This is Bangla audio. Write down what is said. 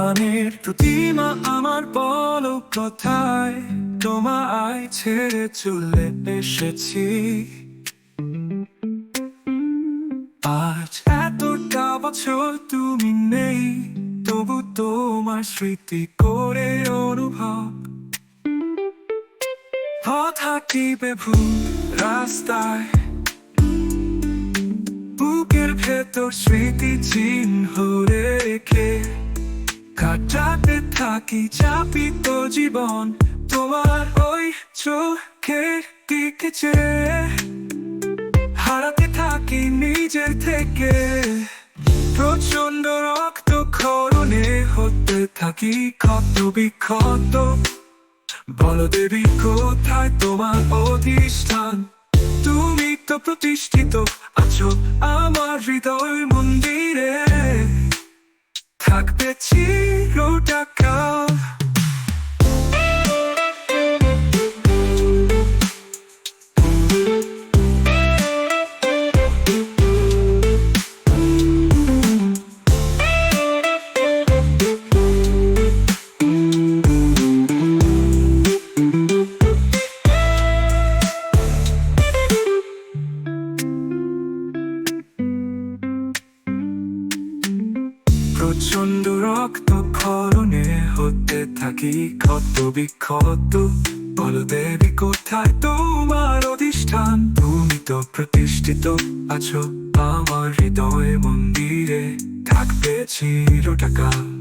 প্রাণের প্রতিমা আমার, বলো কোথায় তোমায় ছেড়ে চলে এসেছি। আজ এতটা বছর তুমি নেই, তবু তোমার স্মৃতি করে অনুভব। পথ হাঁটিবে ভুল রাস্তায়, বুকের ভেতর স্মৃতি চিহ্ন রেখে কাটাতে থাকি চাপিত জীবন। তোমার ওই চোখের দিকে চেয়ে হারাতে থাকি নিজের থেকে। প্রচন্ড রক্ত ক্ষরণে হতে থাকি ক্ষত বিক্ষত। বলো দেবী কোথায় তোমার অধিষ্ঠান, তুমি তো প্রতিষ্ঠিত আছো আমার হৃদয় মন্দিরে, থাকবে চিরকাল। প্রচন্ড রক্ত ক্ষরণে হতে থাকি ক্ষত বিক্ষত। বলো দেবী কোথায় তোমার অধিষ্ঠান, তুমি তো প্রতিষ্ঠিত আছো আমার হৃদয় মন্দিরে, থাকবে চিরকাল।